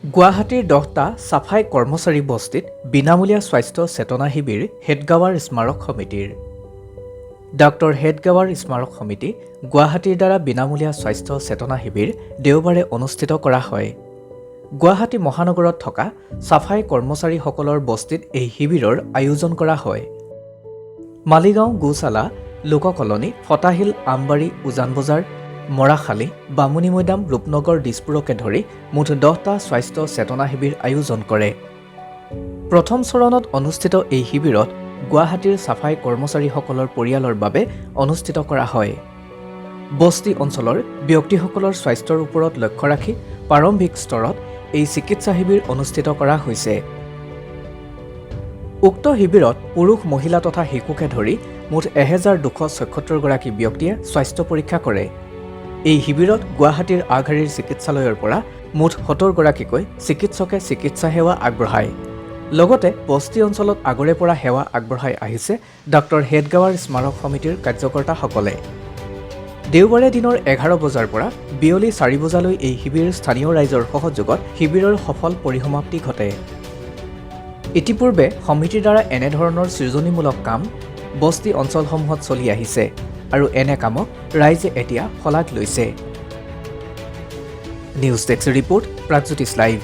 গুৱাহাটীৰ 10টা চাফাই কৰ্মচাৰী বস্তিত বিনামূলীয়া স্বাস্থ্য চেতনা শিবিৰ হেডগাৱাৰ স্মাৰক সমিতিৰ। ডক্টৰ হেডগাৱাৰ স্মাৰক সমিতি গুৱাহাটীৰ দ্বাৰা বিনামূলীয়া স্বাস্থ্য চেতনা শিবিৰ দেওবাৰে অনুষ্ঠিত কৰা হয়। গুৱাহাটী মহানগৰত থকা চাফাই কৰ্মচাৰীসকলৰ বস্তিত এই শিবিৰৰ আয়োজন কৰা হয়। মালিগাঁও, গোশালা, লোক কলনী, ফটাহিল, আমবাৰী, উজান বজাৰ, মৰাখালী, বামুণী মৈদাম, ৰূপনগৰ, দিছপুৰকে ধৰি মুঠ 10টা স্বাস্থ্য চেতনা শিবিৰ আয়োজন কৰে। প্ৰথম চৰণত অনুষ্ঠিত এই শিবিৰত গুৱাহাটীৰ চাফাই কৰ্মচাৰীসকলৰ পৰিয়ালৰ বাবে অনুষ্ঠিত কৰা হয়। বস্তি অঞ্চলৰ ব্যক্তিসকলৰ স্বাস্থ্যৰ ওপৰত লক্ষ্য ৰাখি প্ৰাৰম্ভিক স্তৰত এই চিকিৎসা শিবিৰ অনুষ্ঠিত কৰা হৈছে। উক্ত শিবিৰত পুৰুষ, মহিলা তথা শিশুকে ধৰি মুঠ 1276 গৰাকী ব্যক্তিয়ে স্বাস্থ্য পৰীক্ষা কৰে। এই শিবিৰত গুৱাহাটীৰ আগশাৰীৰ চিকিৎসালয়ৰ পৰা মুঠ 70 গৰাকীকৈ চিকিৎসকে চিকিৎসা সেৱা আগবঢ়ায়। লগতে বস্তি অঞ্চলত আগৰে পৰা সেৱা আগবঢ়াই আহিছে ডক্টৰ হেডগাৱাৰ স্মাৰক সমিতিৰ কাৰ্যকৰ্তাসকলে। দেওবাৰে দিনৰ 11 বজাৰ পৰা বিয়লি 4 বজালৈ এই শিবিৰ স্থানীয় ৰাইজৰ সহযোগত শিবিৰৰ সফল পৰিসমাপ্তি ঘটে। ইতিপূৰ্বে সমিতিৰ দ্বাৰা এনেধৰণৰ সৃজনীমূলক কাম বস্তি অঞ্চলসমূহত চলি আহিছে আৰু এনে কামক ৰাইজে এতিয়া শলাগ লৈছে। News desk report, Pragjyotish live.